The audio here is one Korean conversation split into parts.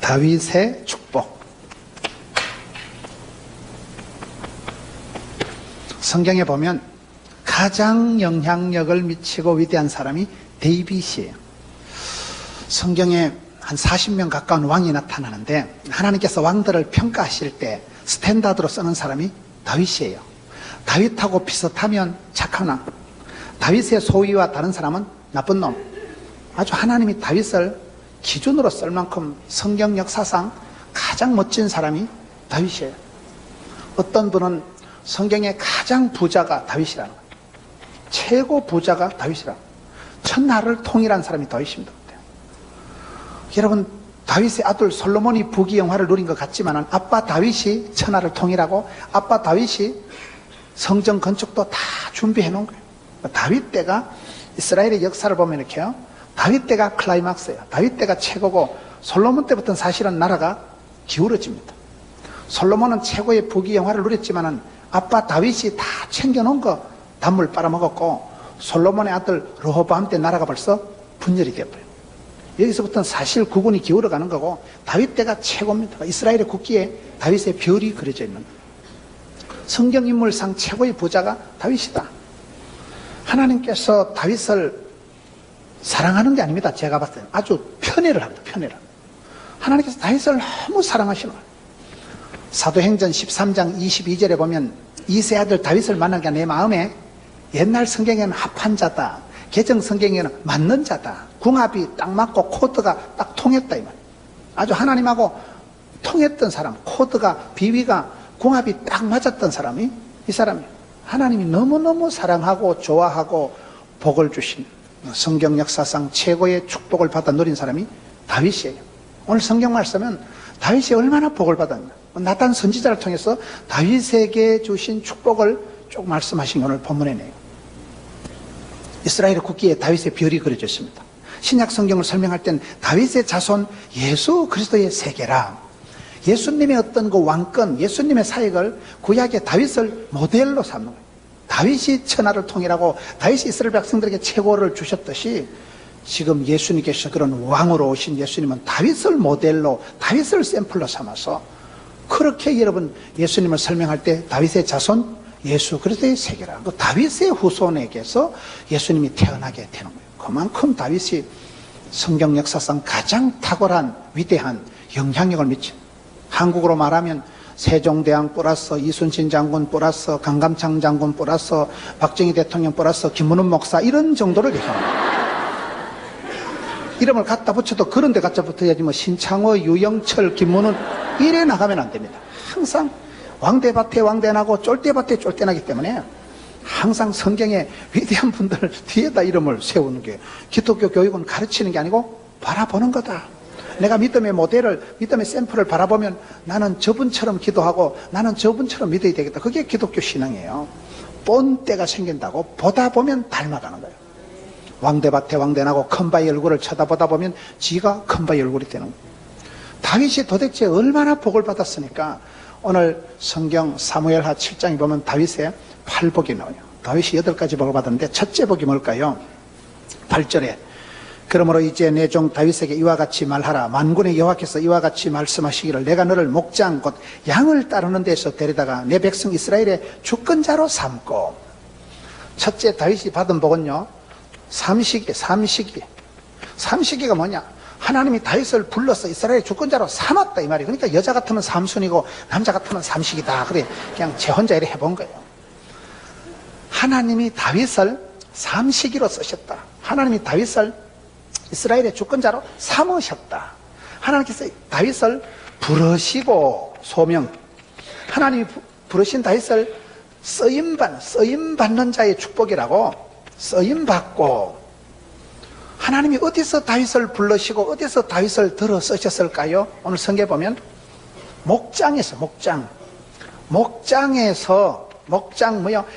다윗의 축복. 성경에 보면 가장 영향력을 미치고 위대한 사람이 데이빗이에요. 성경에 한 40명 가까운 왕이 나타나는데 하나님께서 왕들을 평가하실 때 스탠다드로 쓰는 사람이 다윗이에요. 다윗하고 비슷하면 착한 왕, 다윗의 소위와 다른 사람은 나쁜 놈. 아주 하나님이 다윗을 기준으로 쓸 만큼 성경 역사상 가장 멋진 사람이 다윗이에요. 어떤 분은 성경의 가장 부자가 다윗이라는 거예요. 최고 부자가 다윗이라는 거예요. 천하를 통일한 사람이 다윗입니다. 여러분, 다윗의 아들 솔로몬이 부귀영화를 누린 것 같지만 아빠 다윗이 천하를 통일하고 아빠 다윗이 성전 건축도 다 준비해 놓은 거예요. 다윗 때가 이스라엘의 역사를 보면 이렇게요. 다윗 때가 클라이막스예요. 다윗 때가 최고고 솔로몬 때부터는 사실은 나라가 기울어집니다. 솔로몬은 최고의 부귀영화를 누렸지만 아빠 다윗이 다 챙겨놓은 거 단물 빨아먹었고 솔로몬의 아들 르호보암 때 나라가 벌써 분열이 되어버려요. 여기서부터는 사실 국운이 기울어가는 거고 다윗 때가 최고입니다. 이스라엘의 국기에 다윗의 별이 그려져 있는 거예요. 성경인물상 최고의 부자가 다윗이다. 하나님께서 다윗을 사랑하는 게 아닙니다. 제가 봤을 때는 아주 편애를 합니다. 편애를. 하나님께서 다윗을 너무 사랑하시는 거예요. 사도행전 13장 22절에 보면 이세 아들 다윗을 만난 게 내 마음에 옛날 성경에는 합한 자다, 개정 성경에는 맞는 자다, 궁합이 딱 맞고 코드가 딱 통했다 이 말. 아주 하나님하고 통했던 사람, 코드가 비위가 궁합이 딱 맞았던 사람이 이 사람이에요. 하나님이 너무너무 사랑하고 좋아하고 복을 주신 성경 역사상 최고의 축복을 받아 누린 사람이 다윗이에요. 오늘 성경 말씀은 다윗이 얼마나 복을 받았나. 나단 선지자를 통해서 다윗에게 주신 축복을 쭉 말씀하신 오늘 본문에 내요. 이스라엘의 국기에 다윗의 별이 그려져 있습니다. 신약 성경을 설명할 땐 다윗의 자손 예수 그리스도의 세계라. 예수님의 어떤 그 왕권, 예수님의 사역을 구약의 다윗을 모델로 삼는 거예요. 다윗이 천하를 통일하고 다윗이 이스라엘 백성들에게 최고를 주셨듯이 지금 예수님께서 그런 왕으로 오신 예수님은 다윗을 모델로, 다윗을 샘플로 삼아서 그렇게 여러분 예수님을 설명할 때 다윗의 자손 예수 그리스도의 세계라. 그 다윗의 후손에게서 예수님이 태어나게 되는 거예요. 그만큼 다윗이 성경 역사상 가장 탁월한 위대한 영향력을 미친, 한국으로 말하면 세종대왕 플러스 이순신 장군 플러스 강감창 장군 플러스 박정희 대통령 플러스 김문훈 목사 이런 정도를 얘기합니다. 이름을 갖다 붙여도 그런 데 갖다 붙어야지 뭐 신창호, 유영철, 김문훈 이래 나가면 안 됩니다. 항상 왕대밭에 왕대나고 쫄대밭에 쫄대나기 때문에 항상 성경에 위대한 분들 뒤에다 이름을 세우는 게 기독교 교육은 가르치는 게 아니고 바라보는 거다. 내가 믿음의 모델을, 믿음의 샘플을 바라보면 나는 저분처럼 기도하고 나는 저분처럼 믿어야 되겠다. 그게 기독교 신앙이에요. 본때가 생긴다고 보다 보면 닮아가는 거예요. 왕대밭에 왕대나고 큰바위 얼굴을 쳐다보다 보면 지가 큰바위 얼굴이 되는 거예요. 다윗이 도대체 얼마나 복을 받았으니까 오늘 성경 사무엘하 7장에 보면 다윗의 8복이 나와요. 다윗이 8가지 복을 받았는데 첫째 복이 뭘까요? 8절에 그러므로 이제 내 종 다윗에게 이와 같이 말하라. 만군의 여호와께서 이와 같이 말씀하시기를 내가 너를 목장 곧 양을 따르는 데서 데려다가 내 백성 이스라엘의 주권자로 삼고. 첫째 다윗이 받은 복은요, 삼시기가 뭐냐? 하나님이 다윗을 불러서 이스라엘의 주권자로 삼았다 이 말이에요. 그러니까 여자 같으면 삼순이고 남자 같으면 삼식이다. 그래 그냥 제 혼자 이렇게 해본 거예요. 하나님이 다윗을 삼시기로 쓰셨다. 하나님이 다윗을 이스라엘의 주권자로 삼으셨다. 하나님께서 다윗을 부르시고 소명, 하나님이 부르신 다윗을 쓰임받는 자의 축복이라고 쓰임받고. 하나님이 어디서 다윗을 부르시고 어디서 다윗을 들어 쓰셨을까요? 오늘 성경에 보면 목장에서,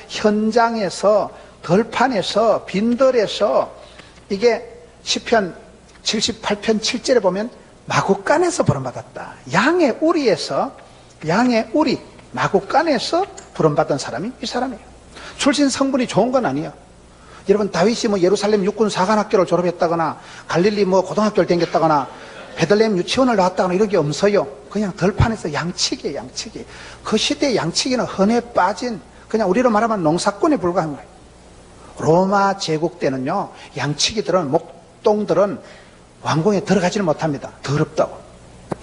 현장에서, 덜판에서, 빈들에서. 이게 시편 78편 7절에 보면 마구간에서 부름받았다. 양의 우리에서, 마구간에서 부름받은 사람이 이 사람이에요. 출신 성분이 좋은 건 아니에요. 여러분 다윗이 뭐 예루살렘 육군 사관학교를 졸업했다거나 갈릴리 뭐 고등학교를 다녔다거나 베들레헴 유치원을 나왔다거나 이런 게 없어요. 그냥 들판에서 양치기예요, 양치기. 그 시대의 양치기는 흔해 빠진, 그냥 우리로 말하면 농사꾼에 불과한 거예요. 로마 제국 때는요, 양치기들은, 목동들은 왕궁에 들어가지는 못합니다. 더럽다고.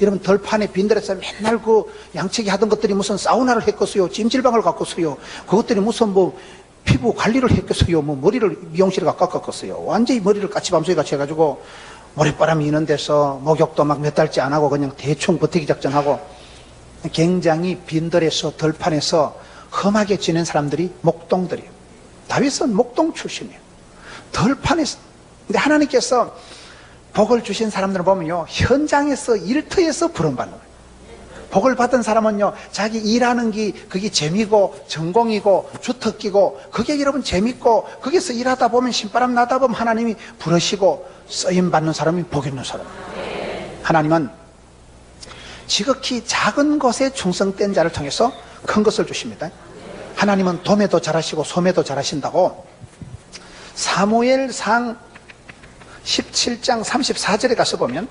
여러분, 들판에 빈들에서 맨날 그 양치기 하던 것들이 무슨 사우나를 했겠어요, 찜질방을 갔겠어요, 그것들이 무슨 뭐 피부 관리를 했겠어요, 뭐 머리를 미용실에 깎았겠어요. 완전히 머리를 까치밤송이 같이 해가지고 모래바람이 있는 데서 목욕도 막 몇 달째 안 하고 그냥 대충 버티기 작전하고, 굉장히 빈들에서 들판에서 험하게 지낸 사람들이 목동들이에요. 다윗은 목동 출신이에요. 들판에서. 근데 하나님께서 복을 주신 사람들을 보면요, 현장에서, 일터에서 부름받는 거예요. 복을 받은 사람은요, 자기 일하는 게 그게 재미고 전공이고 주특기고, 그게 여러분 재밌고, 거기서 일하다 보면 신바람 나다 보면 하나님이 부르시고 쓰임 받는 사람이 복 있는 사람이에요. 하나님은 지극히 작은 것에 충성된 자를 통해서 큰 것을 주십니다. 하나님은 도매도 잘하시고 소매도 잘하신다고 사무엘상 17장 34절에 가서 보면,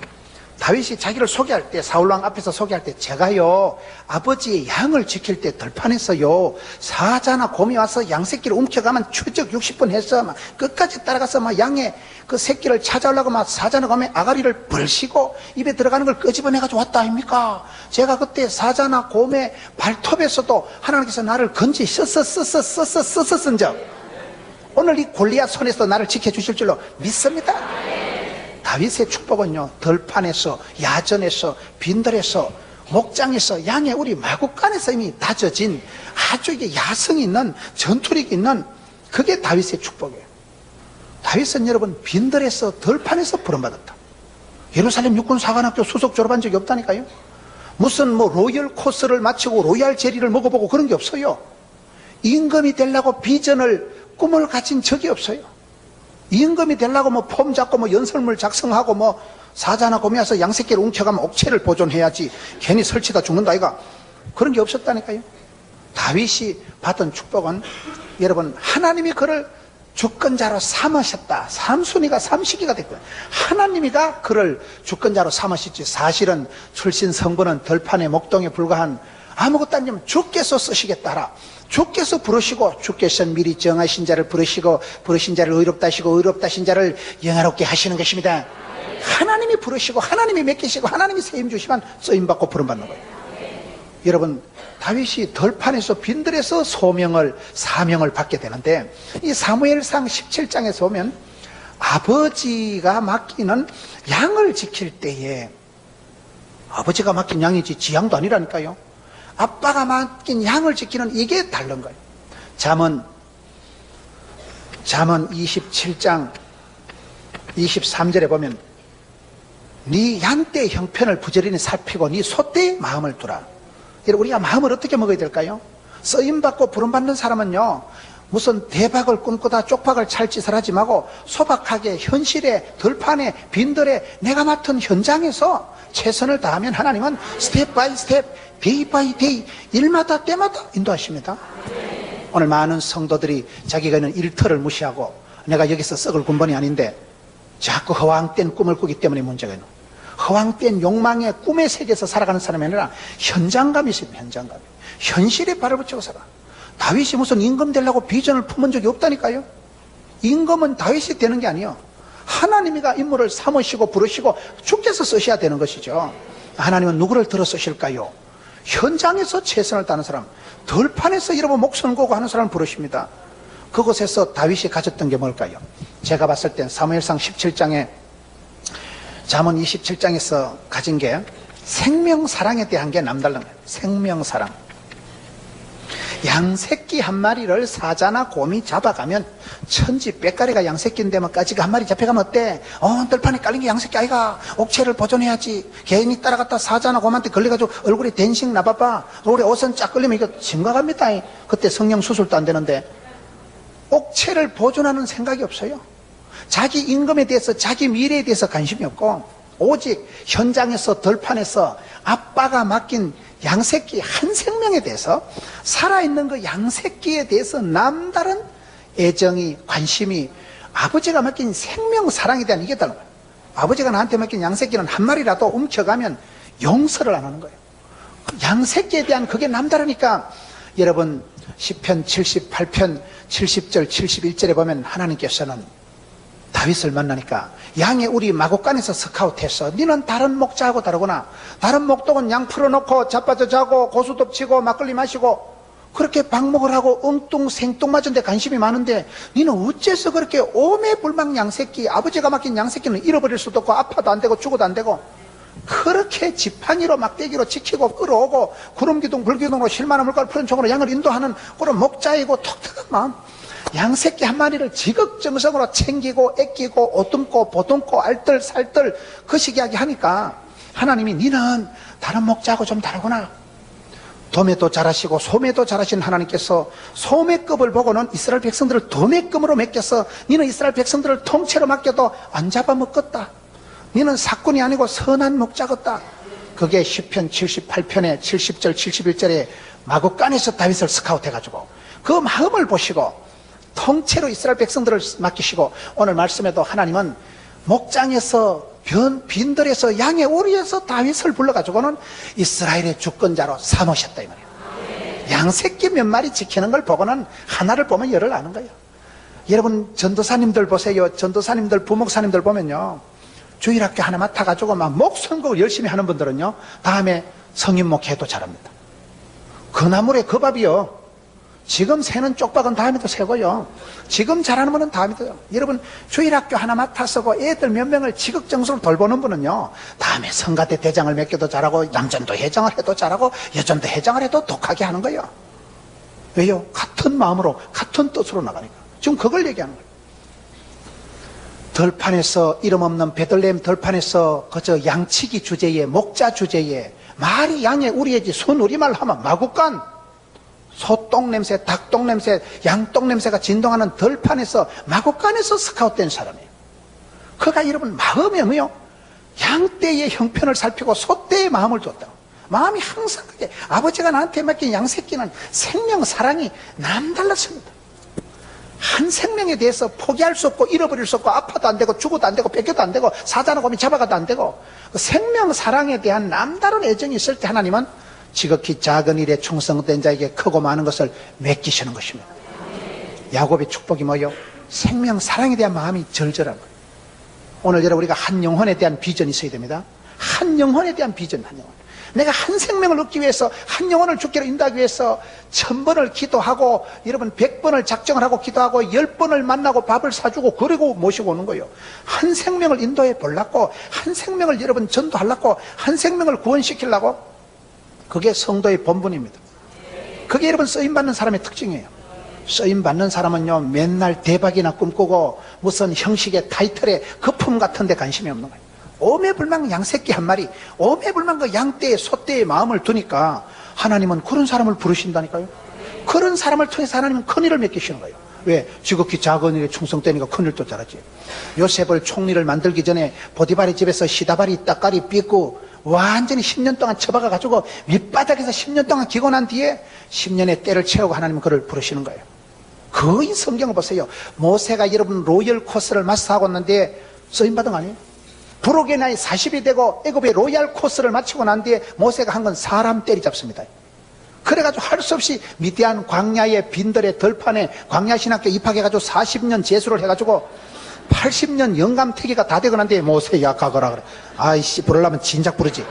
다윗이 자기를 소개할 때, 사울왕 앞에서 소개할 때, 제가요 아버지의 양을 지킬 때 들판에서요 사자나 곰이 와서 양 새끼를 움켜가면 추적 60분 해서 막 끝까지 따라가서 막 양의 그 새끼를 찾아오려고 막 사자나 곰의 아가리를 벌시고 입에 들어가는 걸 끄집어내가지고 왔다 아닙니까? 제가 그때 사자나 곰의 발톱에서도 하나님께서 나를 쓴 적, 오늘 이 골리앗 손에서 나를 지켜주실 줄로 믿습니다. 다윗의 축복은요, 들판에서, 야전에서, 빈들에서, 목장에서, 양의 우리 마구간에서 이미 다져진 아주 이게 야성이 있는, 전투력이 있는, 그게 다윗의 축복이에요. 다윗은 여러분 빈들에서, 들판에서 부름받았다. 예루살렘 육군사관학교 수석 졸업한 적이 없다니까요. 무슨 뭐 로열 코스를 마치고 로얄 제리를 먹어보고 그런 게 없어요. 임금이 되려고 비전을, 꿈을 가진 적이 없어요. 임금이 되려고 뭐 폼 잡고 뭐 연설문 작성하고 뭐 사자나 곰이 와서 양새끼를 웅켜가면 옥체를 보존해야지 괜히 설치다 죽는다 이가, 그런 게 없었다니까요. 다윗이 받은 축복은 여러분, 하나님이 그를 주권자로 삼으셨다. 삼순이가 삼식이가 됐고요. 하나님이가 그를 주권자로 삼으셨지, 사실은 출신 성분은 들판의 목동에 불과한 아무것도 아니면 주께서 쓰시겠다라. 주께서 부르시고, 주께서 미리 정하신 자를 부르시고, 부르신 자를 의롭다 하시고, 의롭다 하신 자를 영화롭게 하시는 것입니다. 하나님이 부르시고, 하나님이 맡기시고, 하나님이 세임 주시면 쓰임받고 부름받는 거예요. 여러분, 다윗이 들판에서, 빈들에서 사명을 받게 되는데, 이 사무엘상 17장에서 보면 아버지가 맡기는 양을 지킬 때에, 아버지가 맡긴 양이지 지양도 아니라니까요. 아빠가 맡긴 양을 지키는 이게 다른 거예요. 잠언 27장 23절에 보면, 네 양 때 형편을 부지런히 살피고 네 소 때 마음을 두라. 여러분, 우리가 마음을 어떻게 먹어야 될까요? 쓰임받고 부름받는 사람은요, 무슨 대박을 꿈꾸다 쪽박을 찰 짓을 하지 말고 소박하게 현실에, 들판에, 빈들에 내가 맡은 현장에서 최선을 다하면 하나님은 스텝 바이 스텝, 데이 바이 데이, 일마다 때마다 인도하십니다. 오늘 많은 성도들이 자기가 있는 일터를 무시하고, 내가 여기서 썩을 군번이 아닌데 자꾸 허황된 꿈을 꾸기 때문에 문제가 있는, 허황된 욕망의 꿈의 세계에서 살아가는 사람이 아니라 현장감이 있습니다. 현장감이. 현실에 발을 붙이고 살아. 다윗이 무슨 임금 되려고 비전을 품은 적이 없다니까요. 임금은 다윗이 되는 게 아니에요. 하나님이가 인물을 삼으시고 부르시고 주께서 쓰셔야 되는 것이죠. 하나님은 누구를 들어 쓰실까요? 현장에서 최선을 다하는 사람, 들판에서 여러분 목숨 걸고 하는 사람을 부르십니다. 그곳에서 다윗이 가졌던 게 뭘까요? 제가 봤을 땐 사무엘상 17장에, 잠언 27장에서 가진 게 생명사랑에 대한 게 남다른 거예요. 생명사랑. 양새끼 한 마리를 사자나 곰이 잡아가면 천지 빽가리가 양새끼인데 뭐 까지가 한 마리 잡혀가면 어때? 들판에 깔린 게 양새끼 아이가, 옥체를 보존해야지. 괜히 따라갔다 사자나 곰한테 걸려가지고 얼굴에 된식 나봐봐, 얼굴에 옷은 쫙 걸리면 이거 심각합니다. 그때 성령 수술도 안 되는데. 옥체를 보존하는 생각이 없어요. 자기 임금에 대해서, 자기 미래에 대해서 관심이 없고, 오직 현장에서, 들판에서 아빠가 맡긴 양새끼 한 생명에 대해서, 살아있는 그 양새끼에 대해서 남다른 애정이, 관심이, 아버지가 맡긴 생명 사랑에 대한 이게 다른 거예요. 아버지가 나한테 맡긴 양새끼는 한 마리라도 움켜가면 용서를 안 하는 거예요. 양새끼에 대한 그게 남다르니까 여러분 시편 78편 70절 71절에 보면 하나님께서는 다윗을 만나니까 양의 우리 마곡간에서 스카우트해서 너는 다른 목자하고 다르구나. 다른 목독은 양 풀어놓고 자빠져 자고 고수 덮치고 막걸리 마시고 그렇게 방목을 하고 엉뚱 생뚱맞은 데 관심이 많은데 너는 어째서 그렇게 오매불망 양새끼, 아버지가 맡긴 양새끼는 잃어버릴 수도 없고 아파도 안 되고 죽어도 안 되고 그렇게 지팡이로 막대기로 지키고 끌어오고 구름기둥 불기둥으로 실만한 물가를 푸른 총으로 양을 인도하는 그런 목자이고 톡톡한 마음, 양새끼 한 마리를 지극정성으로 챙기고 애끼고 오듬고 보듬고 알뜰살뜰 거시기하게 하니까 하나님이 너는 다른 목자하고 좀 다르구나. 도매도 잘하시고 소매도 잘하신 하나님께서 소매급을 보고는 이스라엘 백성들을 도매급으로 맡겨서 너는 이스라엘 백성들을 통째로 맡겨도 안 잡아먹겠다. 너는 사꾼이 아니고 선한 목자겠다. 그게 시편 78편에 70절 71절에 마곡간에서 다윗을 스카우트해가지고 그 마음을 보시고 통째로 이스라엘 백성들을 맡기시고 오늘 말씀에도 하나님은 목장에서 빈들에서 양의 오리에서 다윗을 불러가지고는 이스라엘의 주권자로 삼으셨다 이 말이에요. 양새끼 몇 마리 지키는 걸 보고는 하나를 보면 열을 아는 거예요. 여러분 전도사님들 보세요. 전도사님들 부목사님들 보면요 주일학교 하나 맡아가지고 막 목선곡을 열심히 하는 분들은요 다음에 성인 목회도 잘합니다. 그 나물에 그 밥이요. 지금 새는 쪽박은 다음에도 새고요. 지금 잘하는 분은 다음에도요. 여러분 주일학교 하나 맡아서고 애들 몇 명을 지극정성으로 돌보는 분은요 다음에 성가대 대장을 맡겨도 잘하고 남전도 회장을 해도 잘하고 여전도 회장을 해도 독하게 하는 거예요. 왜요? 같은 마음으로 같은 뜻으로 나가니까. 지금 그걸 얘기하는 거예요. 덜판에서 이름 없는 베들레헴 덜판에서 그저 양치기 주제에 목자 주제에 말이 양의 우리의지 손우리말 하면 마구간 소똥 냄새, 닭똥 냄새, 양똥 냄새가 진동하는 덜판에서 마곡간에서 스카웃된 사람이에요. 그가 여러분 마음이 뭐요? 양떼의 형편을 살피고 소떼의 마음을 줬다고. 마음이 항상 그게 아버지가 나한테 맡긴 양새끼는 생명 사랑이 남달랐습니다. 한 생명에 대해서 포기할 수 없고 잃어버릴 수 없고 아파도 안 되고 죽어도 안 되고 뺏겨도 안 되고 사자나 곰이 잡아가도 안 되고 그 생명 사랑에 대한 남다른 애정이 있을 때 하나님은 지극히 작은 일에 충성된 자에게 크고 많은 것을 맡기시는 것입니다. 야곱의 축복이 뭐요? 생명 사랑에 대한 마음이 절절한 거예요. 오늘 여러분 우리가 한 영혼에 대한 비전이 있어야 됩니다. 한 영혼에 대한 비전, 한 영혼. 내가 한 생명을 얻기 위해서 한 영혼을 죽기로 인도하기 위해서 1000번을 기도하고 여러분 100번을 작정을 하고 기도하고 10번을 만나고 밥을 사주고 그리고 모시고 오는 거예요. 한 생명을 인도해 보려고 한 생명을 여러분 전도하려고 한 생명을 구원시키려고 그게 성도의 본분입니다. 그게 여러분 쓰임받는 사람의 특징이에요. 쓰임받는 사람은요 맨날 대박이나 꿈꾸고 무슨 형식의 타이틀에 거품 같은 데 관심이 없는 거예요. 오매불망 양새끼 한 마리, 오매불망 그 양떼의 소떼의 마음을 두니까 하나님은 그런 사람을 부르신다니까요. 그런 사람을 통해서 하나님은 큰일을 맡기시는 거예요. 왜? 지극히 작은 일에 충성되니까 큰일도 잘하지. 요셉을 총리를 만들기 전에 보디발의 집에서 시다발이 따까리 삐고 완전히 10년 동안 처박아가지고 밑바닥에서 10년 동안 기고 난 뒤에 10년의 때를 채우고 하나님은 그를 부르시는 거예요. 거의 성경을 보세요. 모세가 여러분 로열 코스를 마스터하고 있는데 쓰임받은 거 아니에요? 부록의 나이 40이 되고 애굽의 로얄 코스를 마치고 난 뒤에 모세가 한 건 사람 때리잡습니다. 그래가지고 할 수 없이 미디안 광야의 빈들의 덜판에 광야신학교 입학해가지고 40년 재수를 해가지고 80년 영감태기가 다 되고 난 뒤에 모세야 가거라 그래. 아이씨 부르려면 진작 부르지.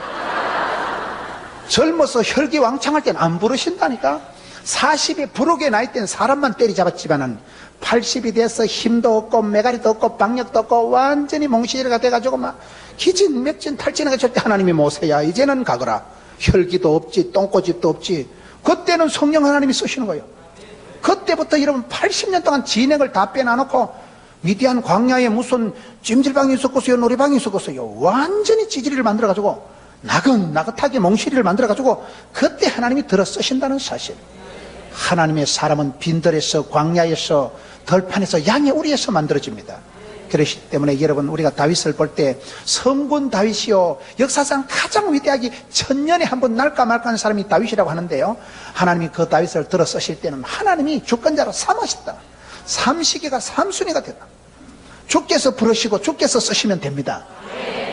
젊어서 혈기왕창할 땐 안 부르신다니까. 40이 부록의 나이 때는 사람만 때리잡았지만은 80이 돼서 힘도 없고 메가리도 없고 박력도 없고 완전히 몽실이가 돼가지고 막 기진 맥진 탈진해가지고 절대 하나님이 모세야 이제는 가거라. 혈기도 없지 똥꼬집도 없지. 그때는 성령 하나님이 쓰시는 거예요. 그때부터 여러분 80년 동안 진액을 다 빼놔놓고 미디안 광야에 무슨 찜질방이 있었겠어요 놀이방이 있었겠어요. 완전히 찌질이를 만들어가지고 나긋나긋하게 몽실이를 만들어가지고 그때 하나님이 들어 쓰신다는 사실. 하나님의 사람은 빈들에서 광야에서 덜판에서 양의 우리에서 만들어집니다. 그렇기 때문에 여러분 우리가 다윗을 볼 때 성군 다윗이요 역사상 가장 위대하게 천년에 한 번 날까 말까 하는 사람이 다윗이라고 하는데요, 하나님이 그 다윗을 들어 쓰실 때는 하나님이 주권자로 삼으셨다. 삼시기가 삼순위가 됐다. 주께서 부르시고 주께서 쓰시면 됩니다.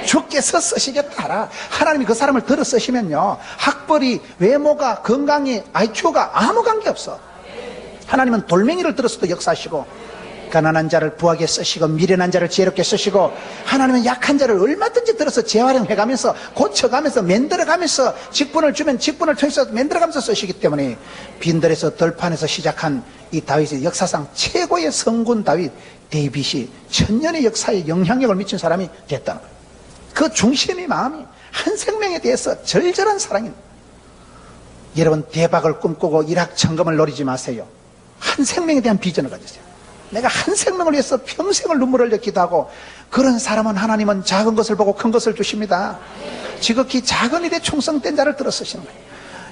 주께서 쓰시겠다 하라. 하나님이 그 사람을 들어 쓰시면요, 학벌이, 외모가, 건강이, IQ가 아무 관계없어. 하나님은 돌멩이를 들어서도 역사하시고, 가난한 자를 부하게 쓰시고, 미련한 자를 지혜롭게 쓰시고, 하나님은 약한 자를 얼마든지 들어서 재활용해가면서, 고쳐가면서, 만들어가면서, 직분을 주면 직분을 통해서 만들어가면서 쓰시기 때문에, 빈들에서 덜판에서 시작한 이 다윗의 역사상 최고의 성군 데이빗이 천년의 역사에 영향력을 미친 사람이 됐다는 거예요. 그 중심이, 마음이 한 생명에 대해서 절절한 사랑입니다. 여러분, 대박을 꿈꾸고 일확천금을 노리지 마세요. 한 생명에 대한 비전을 가지세요. 내가 한 생명을 위해서 평생을 눈물을 흘려 기도하고, 그런 사람은 하나님은 작은 것을 보고 큰 것을 주십니다. 지극히 작은 일에 충성된 자를 들어 쓰시는 거예요.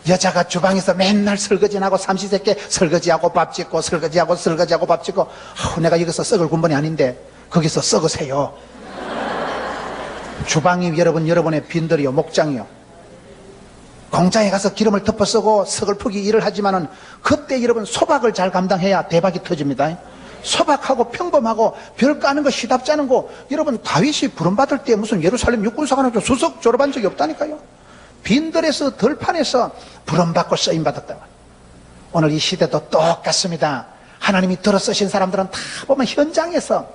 여자가 주방에서 맨날 설거지하고 삼시세끼 설거지하고 밥 짓고 설거지하고 밥 짓고, 내가 여기서 썩을 군번이 아닌데 거기서 썩으세요. 주방이 여러분의 빈들이요, 목장이요. 공장에 가서 기름을 덮어 쓰고 서글프게 일을 하지만은, 그때 여러분 소박을 잘 감당해야 대박이 터집니다. 소박하고 평범하고 별거 아는 거, 시답지 않은 거, 여러분 다윗이 부름받을 때 무슨 예루살렘 육군사관학교 수석 졸업한 적이 없다니까요. 빈들에서, 덜판에서 부름받고 쓰임받았다. 오늘 이 시대도 똑같습니다. 하나님이 들어 쓰신 사람들은 다 보면 현장에서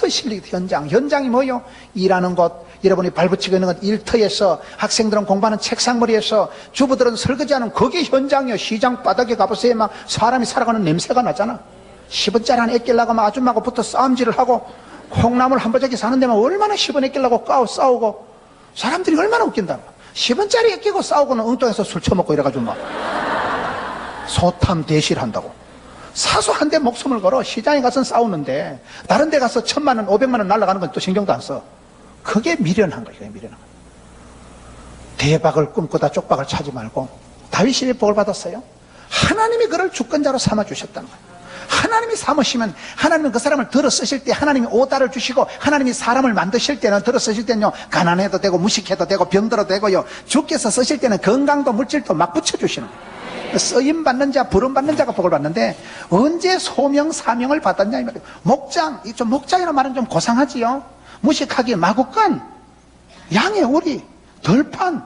실리기. 현장이 뭐요? 일하는 곳, 여러분이 발붙이고 있는 것, 일터에서, 학생들은 공부하는 책상머리에서, 주부들은 설거지하는 거기 현장이요. 시장 바닥에 가보세요. 막 사람이 살아가는 냄새가 나잖아. 10원짜리 하나 애끼려고 막 아줌마하고 붙어 싸움질을 하고, 콩나물 한 버저기 사는 데만 얼마나 10원 애끼려고 싸우고, 사람들이 얼마나 웃긴다. 10원짜리 애끼고 싸우고는 엉뚱해서 술 처먹고 이래가지고 막 소탐 대실 한다고. 사소한 데 목숨을 걸어. 시장에 가서 싸우는데 다른 데 가서 1000만 원 500만 원 날아가는 건 또 신경도 안 써. 그게 미련한 거예요. 그게 미련한 거예요. 대박을 꿈꾸다 쪽박을 차지 말고, 다윗이 복을 받았어요. 하나님이 그를 주권자로 삼아 주셨다는 거예요. 하나님이 삼으시면, 하나님은 그 사람을 들어 쓰실 때 하나님이 오다를 주시고, 하나님이 사람을 만드실 때는, 들어 쓰실 때는요, 가난해도 되고 무식해도 되고 병들어도 되고요, 주께서 쓰실 때는 건강도 물질도 막 붙여주시는 거예요. 쓰임 받는 자, 부름 받는 자가 복을 받는데, 언제 소명 사명을 받았냐 이 말이에요. 목장, 좀 목장이라는 말은 좀 고상하지요. 무식하게 마구간, 양의 오리, 덜판,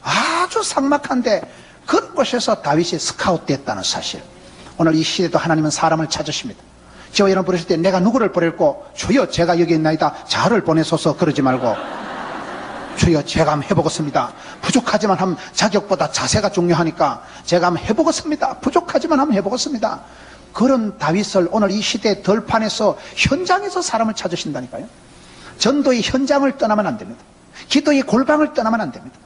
아주 삭막한데 그런 곳에서 다윗이 스카웃 됐다는 사실. 오늘 이 시대도 하나님은 사람을 찾으십니다. 저와 여러분 부르실 때 내가 누구를 보낼고, 주여 제가 여기 있나이다, 자를 보내소서 그러지 말고, 주여 제가 한번 해보겠습니다. 부족하지만 한번, 자격보다 자세가 중요하니까 제가 한번 해보겠습니다. 부족하지만 한번 해보겠습니다. 그런 다윗을 오늘 이 시대 덜판에서, 현장에서 사람을 찾으신다니까요. 전도의 현장을 떠나면 안 됩니다. 기도의 골방을 떠나면 안 됩니다.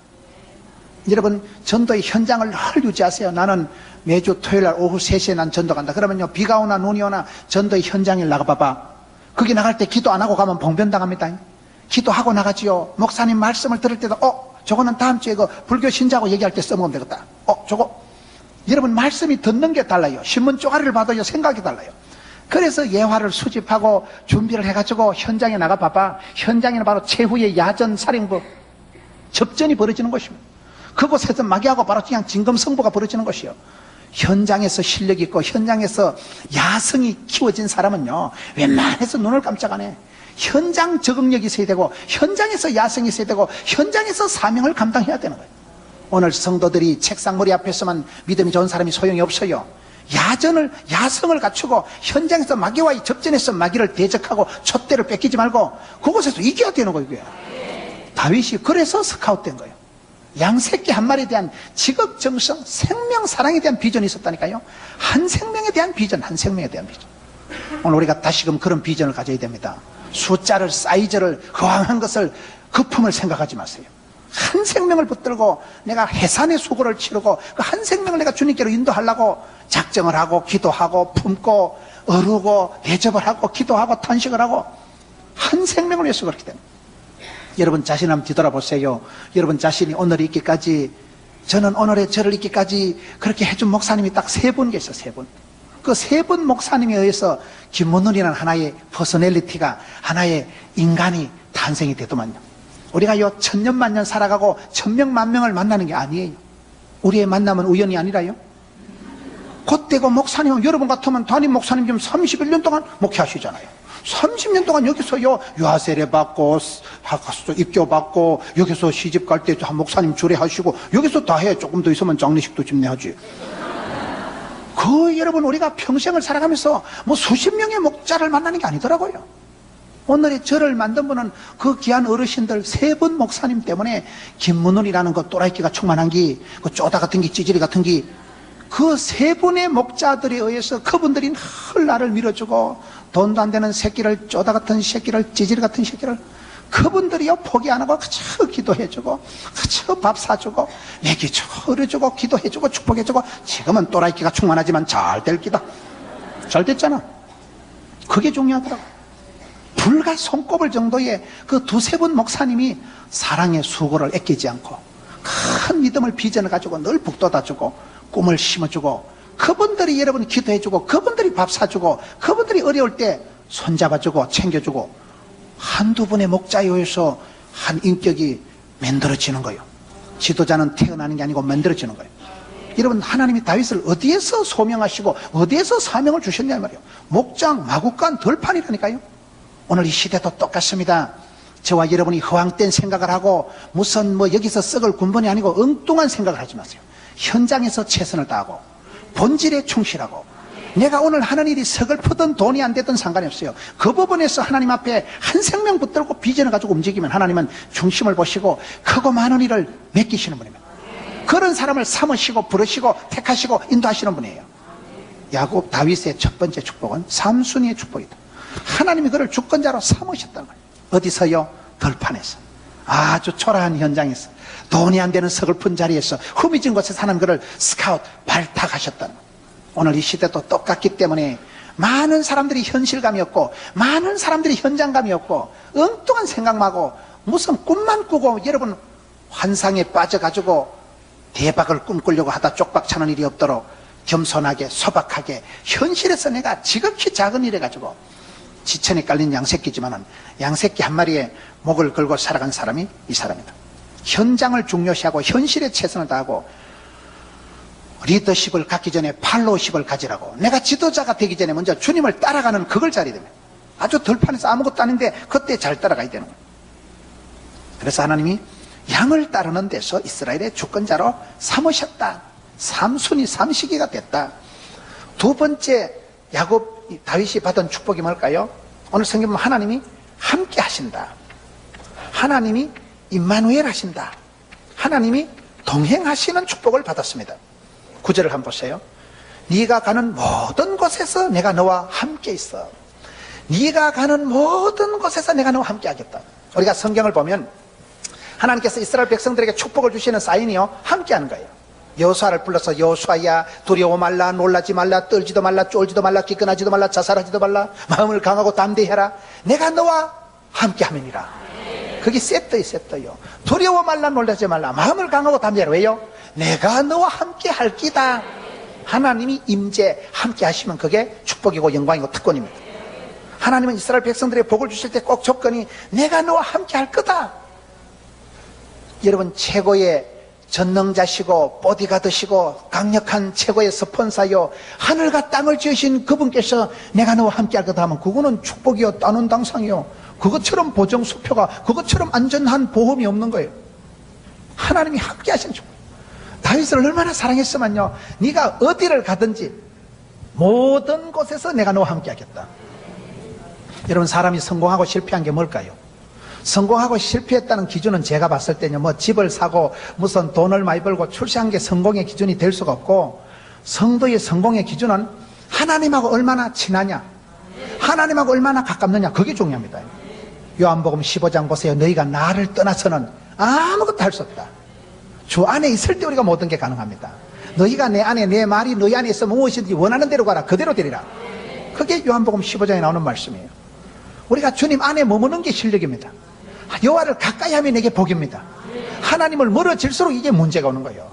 여러분, 전도의 현장을 늘 유지하세요. 나는 매주 토요일날 오후 3시에 난 전도 간다. 그러면요, 비가 오나 눈이 오나 전도의 현장에 나가봐봐. 거기 나갈 때 기도 안 하고 가면 봉변당합니다. 기도하고 나가지요. 목사님 말씀을 들을 때도, 저거는 다음 주에 그 불교 신자하고 얘기할 때 써먹으면 되겠다. 저거. 여러분, 말씀이 듣는 게 달라요. 신문 쪼가리를 봐도요, 생각이 달라요. 그래서 예화를 수집하고 준비를 해가지고 현장에 나가봐봐. 현장에는 바로 최후의 야전 살인부, 접전이 벌어지는 것입니다. 그곳에서 마귀하고 바로 그냥 진검승부가 벌어지는 것이요. 현장에서 실력 있고 현장에서 야성이 키워진 사람은요, 웬만해서 눈을 깜짝 안 해. 현장 적응력이 있어야 되고, 현장에서 야성이 있어야 되고, 현장에서 사명을 감당해야 되는 거예요. 오늘 성도들이 책상머리 앞에서만 믿음이 좋은 사람이 소용이 없어요. 야성을 갖추고 현장에서 마귀와의 접전에서 마귀를 대적하고 촛대를 뺏기지 말고 그곳에서 이겨야 되는 거예요. 그게. 다윗이 그래서 스카웃된 거예요. 양새끼 한 마리에 대한 직업정성, 생명, 사랑에 대한 비전이 있었다니까요. 한 생명에 대한 비전, 한 생명에 대한 비전. 오늘 우리가 다시금 그런 비전을 가져야 됩니다. 숫자를, 사이즈를, 허황한 것을, 거품을 생각하지 마세요. 한 생명을 붙들고 내가 해산의 수고를 치르고 그 한 생명을 내가 주님께로 인도하려고 작정을 하고 기도하고 품고 어루고 대접을 하고 기도하고 탄식을 하고 한 생명을 위해서 그렇게 됩니다. 여러분 자신 한번 뒤돌아보세요. 여러분 자신이 오늘 있기까지, 저는 오늘의 저를 있기까지 그렇게 해준 목사님이 딱 3분 계셔. 3분. 그 3분 목사님에 의해서 김문훈이라는 하나의 퍼스널리티가, 하나의 인간이 탄생이 되더만요. 우리가 요 1000년 만년 살아가고 1000명 만명을 만나는 게 아니에요. 우리의 만남은 우연이 아니라요. 곧대고 목사님은, 여러분 같으면 담임 목사님 좀 31년 동안 목회하시잖아요. 30년 동안 여기서요, 유아세례 받고, 입교 받고, 여기서 시집 갈 때 한 목사님 주례하시고, 여기서 다 해. 조금 더 있으면 장례식도 집례하지. 여러분, 우리가 평생을 살아가면서 뭐 수십 명의 목자를 만나는 게 아니더라고요. 오늘의 저를 만든 분은 그 귀한 어르신들 3분 목사님 때문에 김문훈이라는 그 또라이끼가 충만한 그 쪼다 같은 찌질이 같은 그 3분의 목자들에 의해서 그분들이 늘 나를 밀어주고, 돈도 안 되는 새끼를, 쪼다 같은 새끼를, 찌질 같은 새끼를 그분들이요 포기 안 하고 그저 기도해주고, 그저 밥 사주고, 먹이주고, 어려주고, 기도해주고, 축복해주고. 지금은 또라이끼가 충만하지만 잘 될 기다. 잘 됐잖아. 그게 중요하더라고. 불과 손꼽을 정도의 그 2-3분 목사님이 사랑의 수고를 아끼지 않고 큰 믿음을 비전을 가지고 늘 북돋아주고 꿈을 심어주고, 그분들이 여러분 기도해주고, 그분들이 밥 사주고, 그분들이 어려울 때 손잡아주고 챙겨주고, 한두 분의 목자에 의해서 한 인격이 만들어지는 거예요. 지도자는 태어나는 게 아니고 만들어지는 거예요. 여러분, 하나님이 다윗을 어디에서 소명하시고 어디에서 사명을 주셨냐 말이에요. 목장, 마구간, 들판이라니까요. 오늘 이 시대도 똑같습니다. 저와 여러분이 허황된 생각을 하고 무슨 여기서 썩을 군번이 아니고 엉뚱한 생각을 하지 마세요. 현장에서 최선을 다하고 본질에 충실하고, 내가 오늘 하는 일이 서글프든 돈이 안 되든 상관이 없어요. 그 부분에서 하나님 앞에 한 생명 붙들고 비전을 가지고 움직이면 하나님은 중심을 보시고 크고 많은 일을 맡기시는 분입니다. 그런 사람을 삼으시고 부르시고 택하시고 인도하시는 분이에요. 야곱 다윗의 첫 번째 축복은 삼순이의 축복이다. 하나님이 그를 주권자로 삼으셨다는 거예요. 어디서요? 들판에서, 아주 초라한 현장에서, 돈이 안 되는 서글픈 자리에서, 후미진 곳에서 하나님 그를 스카우트, 발탁하셨다는 거예요. 오늘 이 시대도 똑같기 때문에 많은 사람들이 현실감이 없고, 많은 사람들이 현장감이 없고, 엉뚱한 생각만 하고 무슨 꿈만 꾸고 여러분 환상에 빠져가지고 대박을 꿈꾸려고 하다 쪽박 차는 일이 없도록 겸손하게 소박하게 현실에서 내가 지극히 작은 일 해가지고 지천에 깔린 양새끼지만은 양새끼 한 마리에 목을 걸고 살아간 사람이 이 사람이다. 현장을 중요시하고 현실에 최선을 다하고, 리더십을 갖기 전에 팔로우십을 가지라고. 내가 지도자가 되기 전에 먼저 주님을 따라가는 그걸 잘해야 됩니다. 아주 들판에서 아무것도 아닌데 그때 잘 따라가야 되는 거예요. 그래서 하나님이 양을 따르는 데서 이스라엘의 주권자로 삼으셨다. 삼순이 삼식이가 됐다. 두 번째 야곱 다윗이 받은 축복이 뭘까요? 오늘 성경 보면 하나님이 함께 하신다. 하나님이 임마누엘 하신다. 하나님이 동행하시는 축복을 받았습니다. 9절을 한번 보세요. 네가 가는 모든 곳에서 내가 너와 함께 있어. 네가 가는 모든 곳에서 내가 너와 함께 하겠다. 우리가 성경을 보면 하나님께서 이스라엘 백성들에게 축복을 주시는 사인이요, 함께 하는 거예요. 여호수아를 불러서 여호수아야 두려워 말라, 놀라지 말라, 떨지도 말라, 쫄지도 말라, 기끈하지도 말라, 자살하지도 말라, 마음을 강하고 담대해라. 내가 너와 함께 함이니라. 그게 세트요. 두려워 말라, 놀라지 말라, 마음을 강하고 담대해라. 왜요? 내가 너와 함께 할 끼다. 하나님이 임재 함께 하시면 그게 축복이고 영광이고 특권입니다. 하나님은 이스라엘 백성들의 복을 주실 때 꼭 조건이 내가 너와 함께 할 거다. 여러분, 최고의 전능자시고 보디가드시고 강력한 최고의 스폰사요, 하늘과 땅을 지으신 그분께서 내가 너와 함께 할 거다 하면 그거는 축복이요, 따는 당상이요. 그것처럼 보정수표가, 그것처럼 안전한 보험이 없는 거예요. 하나님이 함께 하신 축복. 다윗을 얼마나 사랑했으면요, 네가 어디를 가든지 모든 곳에서 내가 너와 함께 하겠다. 여러분, 사람이 성공하고 실패한 게 뭘까요? 성공하고 실패했다는 기준은 제가 봤을 때는요, 뭐 집을 사고 무슨 돈을 많이 벌고 출세한 게 성공의 기준이 될 수가 없고, 성도의 성공의 기준은 하나님하고 얼마나 친하냐, 하나님하고 얼마나 가깝느냐, 그게 중요합니다. 요한복음 15장 보세요. 너희가 나를 떠나서는 아무것도 할 수 없다. 주 안에 있을 때 우리가 모든 게 가능합니다. 너희가 내 안에, 내 말이 너희 안에 있으면 무엇이든지 원하는 대로 가라, 그대로 되리라. 그게 요한복음 15장에 나오는 말씀이에요. 우리가 주님 안에 머무는 게 실력입니다. 여호와를 가까이 하면 내게 복입니다. 하나님을 멀어질수록 이게 문제가 오는 거예요.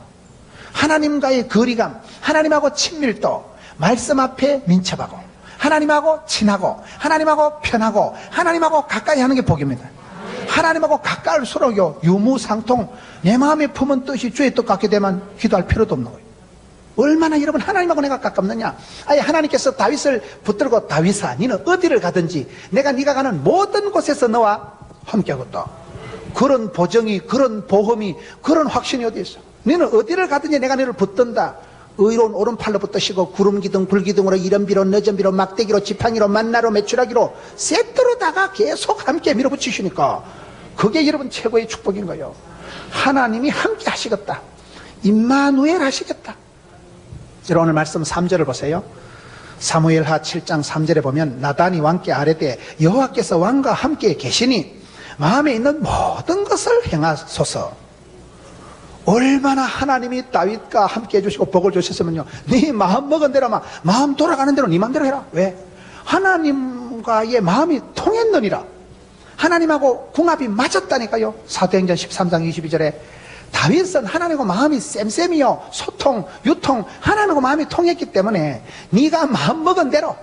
하나님과의 거리감, 하나님하고 친밀도, 말씀 앞에 민첩하고, 하나님하고 친하고, 하나님하고 편하고, 하나님하고 가까이 하는 게 복입니다. 하나님하고 가까울수록요, 유무상통, 내 마음에 품은 뜻이 주의 뜻 같게 되면 기도할 필요도 없는 거예요. 얼마나 여러분 하나님하고 내가 가깝느냐. 아예 하나님께서 다윗을 붙들고 다윗아 너는 어디를 가든지 내가 네가 가는 모든 곳에서 너와 함께하겠다. 그런 보정이, 그런 보험이, 그런 확신이 어디 있어. 너는 어디를 가든지 내가 너를 붙든다. 의로운 오른팔로 붙드시고 구름기둥 불기둥으로 이른비로 늦은비로 막대기로 지팡이로 만나로 메추라기로 세트로다가 계속 함께 밀어붙이시니까 그게 여러분 최고의 축복인 거예요. 하나님이 함께 하시겠다. 임마누엘 하시겠다. 여러분 오늘 말씀 3절을 보세요. 사무엘하 7장 3절에 보면 나단이 왕께 아뢰되 여호와께서 왕과 함께 계시니 마음에 있는 모든 것을 행하소서. 얼마나 하나님이 다윗과 함께 해주시고 복을 주셨으면요, 네 마음 먹은 대로 마음 돌아가는 대로 네 마음대로 해라. 왜? 하나님과의 마음이 통했느니라. 하나님하고 궁합이 맞았다니까요. 사도행전 13장 22절에 다윗은 하나님과 마음이 쌤쌤이요 소통, 유통, 하나님과 마음이 통했기 때문에 네가 마음 먹은 대로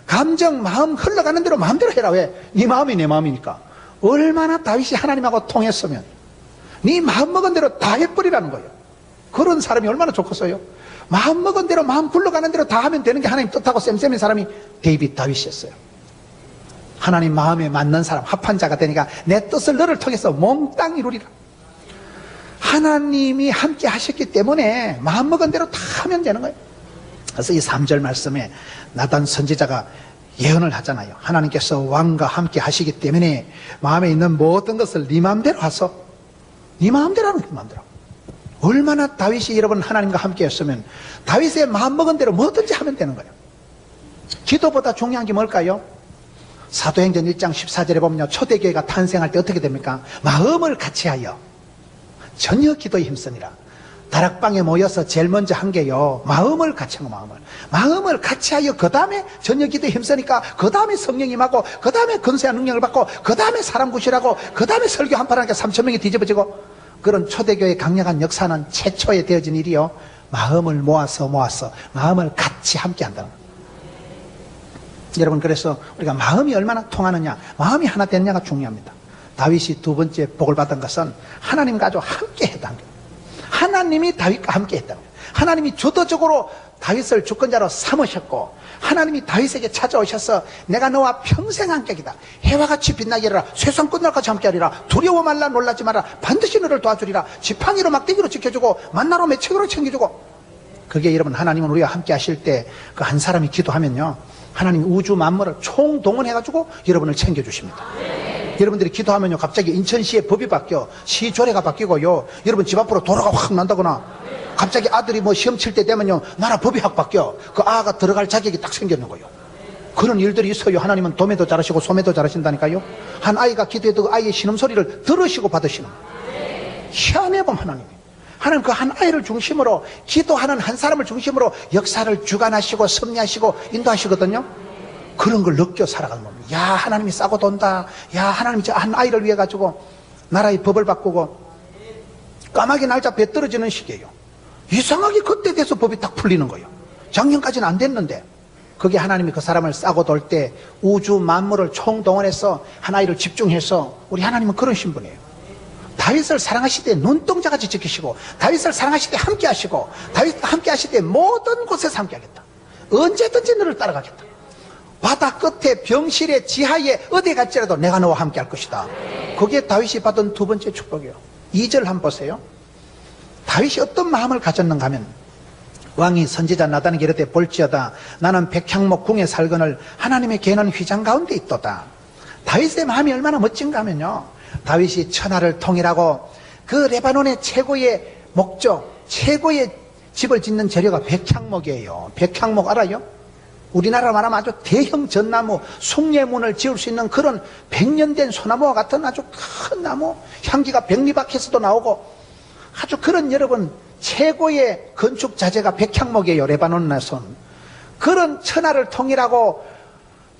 감정, 마음 흘러가는 대로 마음대로 해라. 왜? 네 마음이 내 마음이니까. 얼마나 다윗이 하나님하고 통했으면 네 마음 먹은 대로 다 해버리라는 거예요. 그런 사람이 얼마나 좋겠어요. 마음 먹은 대로 마음 굴러가는 대로 다 하면 되는 게 하나님 뜻하고 쌤쌤인 사람이 다윗이었어요. 하나님 마음에 맞는 사람, 합한 자가 되니까 내 뜻을 너를 통해서 몽땅 이루리라. 하나님이 함께 하셨기 때문에 마음 먹은 대로 다 하면 되는 거예요. 그래서 이 3절 말씀에 나단 선지자가 예언을 하잖아요. 하나님께서 왕과 함께 하시기 때문에 마음에 있는 모든 것을 네 마음대로 하소. 네 마음대로 하는 네 마음대로. 얼마나 다윗이 여러분 하나님과 함께 했으면 다윗의 마음 먹은 대로 뭐든지 하면 되는 거예요. 기도보다 중요한 게 뭘까요? 사도행전 1장 14절에 보면요, 초대교회가 탄생할 때 어떻게 됩니까? 마음을 같이하여 전혀 기도에 힘쓰니라. 다락방에 모여서 제일 먼저 한 게요, 마음을 같이하고 마음을 같이하여 그 다음에 전혀 기도에 힘쓰니까 그 다음에 성령 임하고 그 다음에 근세한 능력을 받고 그 다음에 사람 구실하고 그 다음에 설교 한판 하니까 3,000명이 뒤집어지고, 그런 초대교회의 강력한 역사는 최초에 되어진 일이요, 마음을 모아서 마음을 같이 함께 한다는 거예요. 여러분, 그래서 우리가 마음이 얼마나 통하느냐, 마음이 하나 됐냐가 중요합니다. 다윗이 두 번째 복을 받은 것은 하나님과 아주 함께 했다는 거예요. 하나님이 다윗과 함께 했다는 거예요. 하나님이 주도적으로 다윗을 주권자로 삼으셨고, 하나님이 다윗에게 찾아오셔서 내가 너와 평생 함께하리다. 해와 같이 빛나게 하리라. 세상 끝날까지 함께하리라. 두려워 말라, 놀라지 마라. 반드시 너를 도와주리라. 지팡이로 막대기로 지켜주고 만나로 매책으로 챙겨주고. 그게 여러분, 하나님은 우리가 함께 하실 때 그 한 사람이 기도하면요, 하나님이 우주 만물을 총동원해가지고 여러분을 챙겨주십니다. 여러분들이 기도하면요, 갑자기 인천시의 법이 바뀌어 시조례가 바뀌고요, 여러분 집 앞으로 도로가 확 난다거나, 갑자기 아들이 뭐 시험 칠 때 되면요, 나라 법이 확 바뀌어 그 아가 들어갈 자격이 딱 생기는 거예요. 그런 일들이 있어요. 하나님은 도매도 잘하시고 소매도 잘하신다니까요. 한 아이가 기도해도 그 아이의 신음소리를 들으시고 받으시는 거예요. 희한해 보면 하나님 그 한 아이를 중심으로, 기도하는 한 사람을 중심으로 역사를 주관하시고 섭리하시고 인도하시거든요. 그런 걸 느껴 살아가는 겁니다. 야, 하나님이 싸고 돈다. 야, 하나님이 저 한 아이를 위해 가지고 나라의 법을 바꾸고, 까마귀 날짜 배 떨어지는 시기예요. 이상하게 그때 돼서 법이 딱 풀리는 거예요. 작년까지는 안 됐는데, 그게 하나님이 그 사람을 싸고 돌 때 우주 만물을 총동원해서 한 아이를 집중해서, 우리 하나님은 그런 신분이에요. 다윗을 사랑하실 때 눈동자같이 지키시고, 다윗을 사랑하실 때 함께 하시고, 다윗 함께 하실 때 모든 곳에서 함께 하겠다. 언제든지 너를 따라가겠다. 바다 끝에 병실에 지하에 어디 갈지라도 내가 너와 함께 할 것이다. 그게 다윗이 받은 두 번째 축복이에요. 2절 한번 보세요. 다윗이 어떤 마음을 가졌는가 하면, 왕이 선지자 나단에게 이르되 볼지어다 나는 백향목 궁에 살거늘 하나님의 계는 휘장 가운데 있도다. 다윗의 마음이 얼마나 멋진가 하면요, 다윗이 천하를 통일하고 그 레바논의 최고의 목적, 최고의 집을 짓는 재료가 백향목이에요. 백향목 알아요? 우리나라 말하면 아주 대형 전나무, 숭례문을 지을 수 있는 그런 100년 된 소나무와 같은 아주 큰 나무, 향기가 백리밖에서도 나오고, 아주 그런 여러분 최고의 건축 자재가 백향목이에요. 레바논에서는. 그런 천하를 통일하고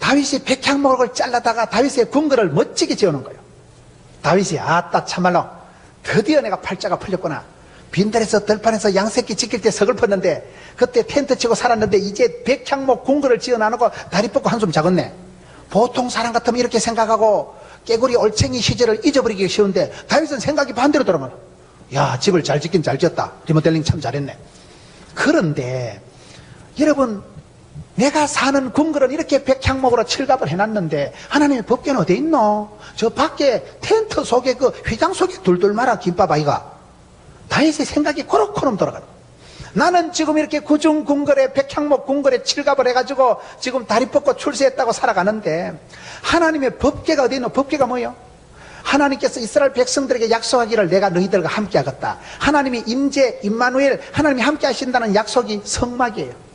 다윗이 백향목을 잘라다가 다윗의 궁궐을 멋지게 지어놓은 거예요. 다윗이 아따 참말로 드디어 내가 팔자가 풀렸구나. 빈들에서 들판에서 양새끼 지킬 때 서글펐는데, 그때 텐트 치고 살았는데 이제 백향목 궁궐을 지어놔놓고 다리 뻗고 한숨 자겠네. 보통 사람 같으면 이렇게 생각하고 깨구리 올챙이 시절을 잊어버리기 쉬운데, 다윗은 생각이 반대로 돌아가요. 야, 집을 잘 짓긴 잘 지었다. 리모델링 참 잘했네. 그런데 여러분, 내가 사는 궁궐은 이렇게 백향목으로 칠갑을 해놨는데 하나님의 법궤는 어디 있노? 저 밖에 텐트 속에 그 휘장 속에 둘둘 말아 김밥 아이가. 다윗의 생각이 코로코로 돌아가는 거야. 나는 지금 이렇게 구중 궁궐에 백향목 궁궐에 칠갑을 해가지고 지금 다리 뻗고 출세했다고 살아가는데 하나님의 법궤가 어디 있노? 법궤가 뭐예요? 하나님께서 이스라엘 백성들에게 약속하기를 내가 너희들과 함께 하겠다. 하나님이 임재, 임마누엘, 하나님이 함께 하신다는 약속이 성막이에요.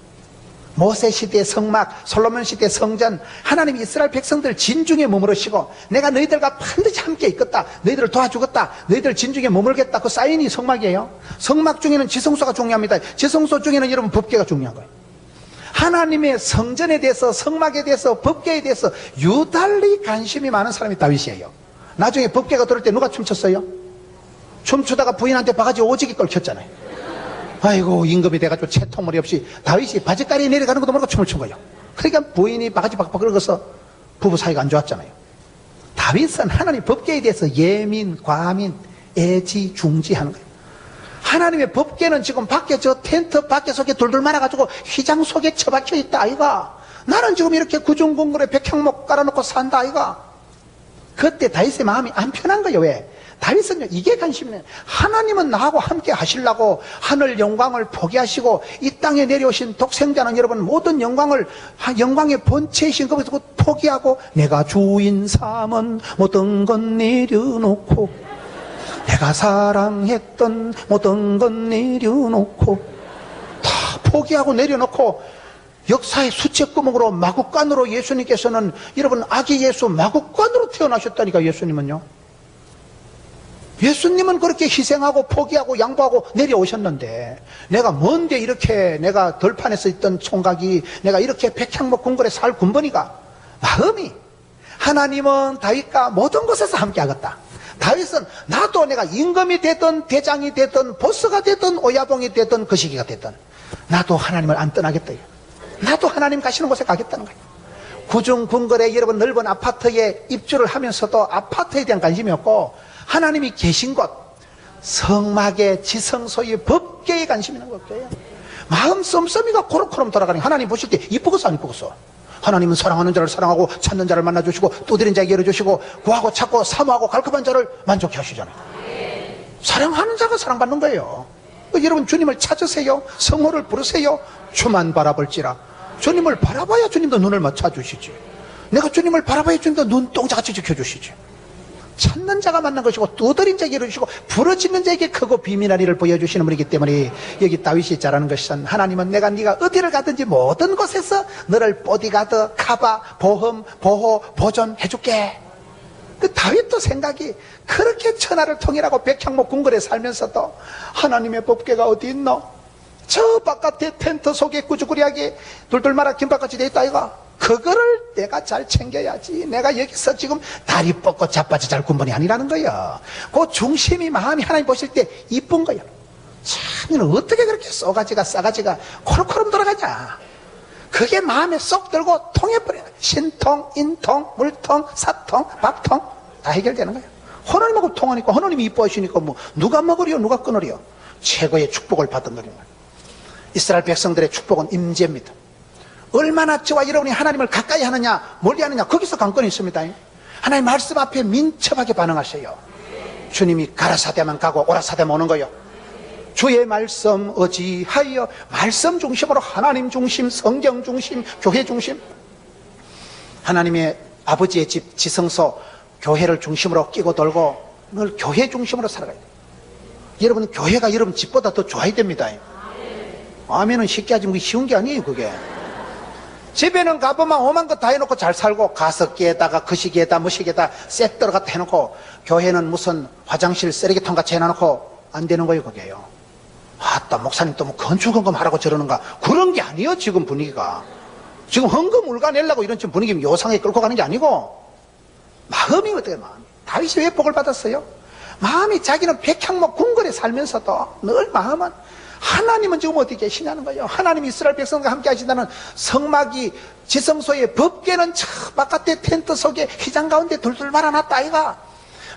모세 시대의 성막, 솔로몬 시대의 성전, 하나님이 이스라엘 백성들 진중에 머무르시고 내가 너희들과 반드시 함께 있겠다, 너희들을 도와주겠다, 너희들 진중에 머물겠다, 그 사인이 성막이에요. 성막 중에는 지성소가 중요합니다. 지성소 중에는 여러분 법궤가 중요한 거예요. 하나님의 성전에 대해서, 성막에 대해서, 법궤에 대해서 유달리 관심이 많은 사람이 다윗이에요. 나중에 법궤가 들을 때 누가 춤췄어요? 춤추다가 부인한테 바가지 오지게 걸쳤잖아요. 아이고, 임금이 돼가지고 채통머리 없이 다윗이 바지가리 내려가는 것도 모르고 춤을 춘 거예요. 그러니까 부인이 바가지 박박 긁어서 부부 사이가 안 좋았잖아요. 다윗은 하나님 법궤에 대해서 예민, 과민, 애지중지하는 거예요. 하나님의 법궤는 지금 밖에 저 텐트 밖에 속에 돌돌 말아가지고 휘장 속에 처박혀 있다 아이가. 나는 지금 이렇게 구중궁궐에 백향목 깔아놓고 산다 아이가. 그때 다윗의 마음이 안 편한 거예요. 왜? 다윗은요, 이게 관심이에요. 하나님은 나하고 함께 하시려고 하늘 영광을 포기하시고 이 땅에 내려오신 독생자는 여러분 모든 영광을, 영광의 본체이신 것을 포기하고 내가 주인 삼은 모든 건 내려놓고 내가 사랑했던 모든 건 내려놓고 다 포기하고 내려놓고 역사의 수채구멍으로 마구간으로 예수님께서는 여러분 아기 예수 마구간으로 태어나셨다니까. 예수님은요, 예수님은 그렇게 희생하고 포기하고 양보하고 내려오셨는데 내가 뭔데 이렇게 내가 들판에서 있던 총각이 내가 이렇게 백향목 궁궐에 살 군번이가 마음이, 하나님은 다윗과 모든 것에서 함께 하겠다. 다윗은 나도 내가 임금이 되든 대장이 되든 보스가 되든 오야봉이 되든 거시기가 되든 나도 하나님을 안 떠나겠다. 나도 하나님 가시는 곳에 가겠다는 거예요. 구중 궁궐에 여러분 넓은 아파트에 입주를 하면서도 아파트에 대한 관심이 없고 하나님이 계신 곳 성막의 지성소의 법궤에 관심이 있는 거예요. 마음 씀씀이가 코로코로 돌아가는 거예요. 하나님 보실 때 이쁘겠어 안 이쁘겠어? 하나님은 사랑하는 자를 사랑하고 찾는 자를 만나주시고 두드린 자에게 열어주시고 구하고 찾고 사모하고 갈급한 자를 만족해 하시잖아요. 사랑하는 자가 사랑받는 거예요. 여러분 주님을 찾으세요. 성호를 부르세요. 주만 바라볼지라. 주님을 바라봐야 주님도 눈을 맞춰주시지. 내가 주님을 바라봐야 주님도 눈동자같이 지켜주시지. 찾는 자가 만난 것이고 두드린 자에게 이루시고 부르짖는 자에게 크고 비밀한 일을 보여주시는 분이기 때문에 여기 다윗이 잘하는 것은 하나님은 내가 네가 어디를 가든지 모든 곳에서 너를 보디가드, 카바, 보험, 보호, 보존해 줄게. 그 다윗도 생각이 그렇게 천하를 통일하고 백향목 궁궐에 살면서도 하나님의 법궤가 어디 있노? 저 바깥에 텐트 속에 꾸죽꾸리하게 둘둘 말아 김밥같이 돼 있다 이가. 그거를 내가 잘 챙겨야지. 내가 여기서 지금 다리 뻗고 자빠져 잘 군번이 아니라는 거야. 그 중심이 마음이 하나님 보실 때 이쁜 거야. 참, 이는 어떻게 그렇게 싸가지가 코르코름 돌아가냐. 그게 마음에 쏙 들고 통해버려. 신통, 인통, 물통, 사통, 밥통 다 해결되는 거야. 하나님하고 통하니까 하나님이 이뻐하시니까 뭐 누가 먹으려 누가 끊으려. 최고의 축복을 받은 거예요. 이스라엘 백성들의 축복은 임재입니다. 얼마나 저와 여러분이 하나님을 가까이 하느냐 멀리 하느냐 거기서 관건이 있습니다. 하나님 말씀 앞에 민첩하게 반응하세요. 주님이 가라사대만 가고 오라사대만 오는 거요. 주의 말씀 의지하여 말씀 중심으로 하나님 중심, 성경 중심, 교회 중심, 하나님의 아버지의 집 지성소 교회를 중심으로 끼고 돌고 늘 교회 중심으로 살아가야 돼요. 여러분 교회가 여러분 집보다 더 좋아야 됩니다. 아멘은 쉽게 하지 뭐 쉬운 게 아니에요. 그게 집에는 가보면 오만 거 다 해놓고 잘 살고 가습기에다가 거시기에다 무시기에다 셋 들어갔다 해놓고 교회는 무슨 화장실 쓰레기통 같이 해놔놓고 안 되는 거예요. 그게요. 아따 목사님 또 뭐 건축헌금 하라고 저러는가 그런 게 아니에요. 지금 분위기가 지금 헌금 울가내려고 이런 지금 분위기 요상하게 끌고 가는 게 아니고 마음이 어떻게 마음이 다윗이 왜 복을 받았어요? 마음이 자기는 백향목 궁궐에 살면서도 늘 마음은 하나님은 지금 어디 계시냐는 거예요. 하나님이 이스라엘 백성과 함께 하신다는 성막이 지성소의 법궤는 저 바깥에 텐트 속에 휘장 가운데 둘둘 말아놨다 아이가.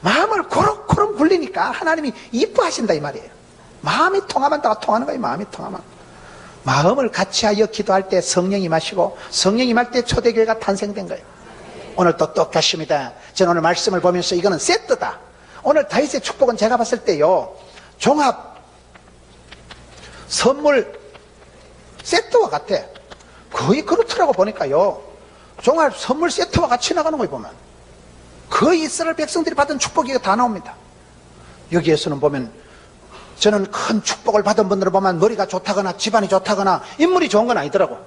마음을 고럭고럭 굴리니까 하나님이 이뻐하신다 이 말이에요. 마음이 통하면 다 통하는 거예요. 마음이 통하면 마음을 같이하여 기도할 때 성령이 임하시고 성령이 임할 때 초대교회가 탄생된 거예요. 오늘도 똑같습니다. 저는 오늘 말씀을 보면서 이거는 세트다. 오늘 다윗의 축복은 제가 봤을 때요, 종합 선물 세트와 같아. 거의 그렇더라고. 보니까요, 종합 선물 세트와 같이 나가는 거예요. 보면 거의 이스라엘 백성들이 받은 축복이 다 나옵니다. 여기에서는 보면 저는 큰 축복을 받은 분들을 보면 머리가 좋다거나 집안이 좋다거나 인물이 좋은 건 아니더라고.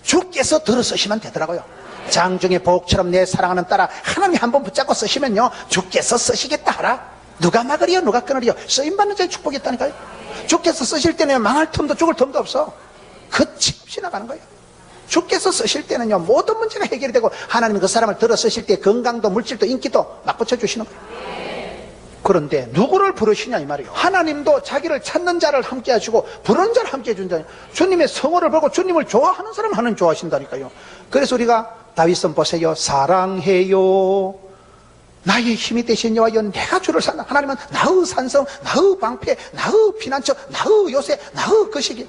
주께서 들어 쓰시면 되더라고요. 장중의 복처럼 내 사랑하는 딸아, 하나님이 한번 붙잡고 쓰시면요, 주께서 쓰시겠다 하라. 누가 막으리요 누가 끊으리요. 쓰임받는 자의 축복이 있다니까요. 주께서 쓰실 때는 망할 틈도 죽을 틈도 없어. 거침없이 나가는 거예요. 주께서 쓰실 때는요, 모든 문제가 해결이 되고 하나님이 그 사람을 들어 쓰실 때 건강도 물질도 인기도 막붙여 주시는 거예요. 그런데 누구를 부르시냐 이 말이에요. 하나님도 자기를 찾는 자를 함께 하시고 부르는 자를 함께 해준다. 주님의 성호를 보고 주님을 좋아하는 사람을 하나님 좋아하신다니까요. 그래서 우리가 다윗은 보세요. 사랑해요 나의 힘이 되신 여호와여, 내가 주를 산다. 하나님은 나의 산성, 나의 방패, 나의 피난처, 나의 요새, 나의 거시기.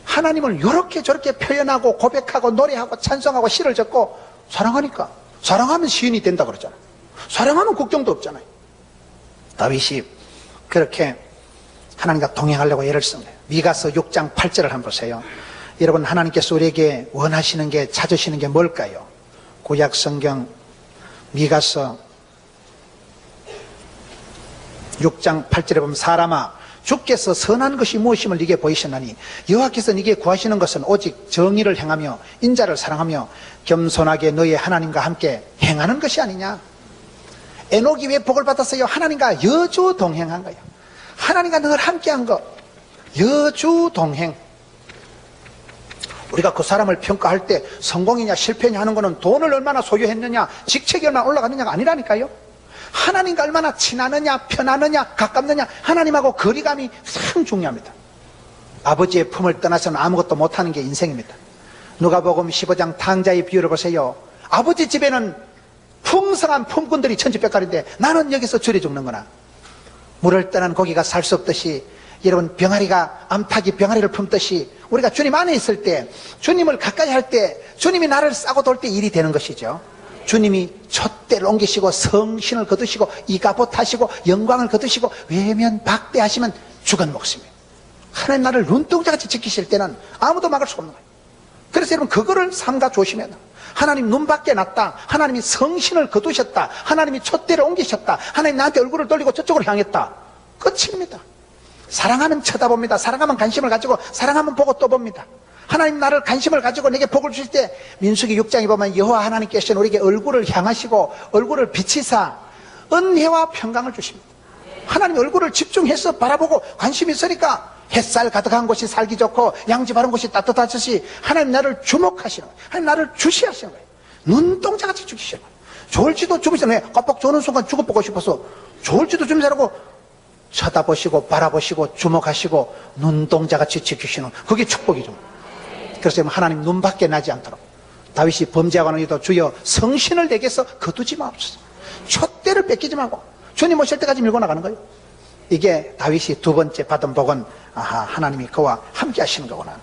하나님을 이렇게 저렇게 표현하고 고백하고 노래하고 찬송하고 시를 적고 사랑하니까, 사랑하면 시인이 된다 그러잖아요. 사랑하면 걱정도 없잖아요. 다윗이 그렇게 하나님과 동행하려고 애를 쓴 거예요. 미가서 6장 8절을 한번 보세요. 여러분, 하나님께서 우리에게 원하시는 게, 찾으시는 게 뭘까요? 구약 성경 미가서 6장 8절에 보면, 사람아 주께서 선한 것이 무엇임을 네게 보이셨나니 여호와께서 네게 구하시는 것은 오직 정의를 행하며 인자를 사랑하며 겸손하게 너의 하나님과 함께 행하는 것이 아니냐. 에녹이 왜 복을 받았어요? 하나님과 여주 동행한 거예요. 하나님과 늘 함께한 거, 여주 동행. 우리가 그 사람을 평가할 때 성공이냐 실패냐 하는 거는 돈을 얼마나 소유했느냐, 직책이 얼마나 올라가느냐가 아니라니까요. 하나님과 얼마나 친하느냐, 편하느냐, 가깝느냐, 하나님하고 거리감이 참 중요합니다. 아버지의 품을 떠나서는 아무것도 못하는 게 인생입니다. 누가복음 15장 탕자의 비유를 보세요. 아버지 집에는 풍성한 품꾼들이 천지백갈인데 나는 여기서 줄여 죽는 거나. 물을 떠난 고기가 살 수 없듯이, 여러분, 병아리가 암탉이 병아리를 품듯이 우리가 주님 안에 있을 때, 주님을 가까이 할 때, 주님이 나를 싸고 돌 때 일이 되는 것이죠. 주님이 촛대를 옮기시고 성신을 거두시고 이가봇하시고 영광을 거두시고 외면 박대하시면 죽은 목숨이에요. 하나님 나를 눈동자같이 지키실 때는 아무도 막을 수 없는 거예요. 그래서 여러분, 그거를 삼가 조심해야 돼요. 하나님 눈 밖에 났다, 하나님이 성신을 거두셨다, 하나님이 촛대를 옮기셨다, 하나님 나한테 얼굴을 돌리고 저쪽으로 향했다, 끝입니다. 사랑하면 쳐다봅니다. 사랑하면 관심을 가지고, 사랑하면 보고 또 봅니다. 하나님 나를 관심을 가지고 내게 복을 주실 때, 민수기 6장에 보면 여호와 하나님께서는 우리에게 얼굴을 향하시고 얼굴을 비치사 은혜와 평강을 주십니다. 하나님 얼굴을 집중해서 바라보고 관심이 있으니까 햇살 가득한 곳이 살기 좋고 양지 바른 곳이 따뜻하듯이 하나님 나를 주목하시는 거예요. 하나님 나를 주시하시는 거예요. 눈동자같이 죽이시는 거예요. 좋을지도 주무시는 거예요. 깜빡 조는 순간 죽어보고 싶어서 좋을지도 주무시라고 쳐다보시고 바라보시고 주목하시고 눈동자같이 지키시는, 그게 축복이죠. 그래서 하나님 눈 밖에 나지 않도록 다윗이 범죄하고는 이도 주여 성신을 내게서 거두지 마옵소서. 촛대를 뺏기지 말고 주님 오실 때까지 밀고 나가는 거예요. 이게 다윗이 두 번째 받은 복은, 아하, 하나님이 그와 함께 하시는 거구나.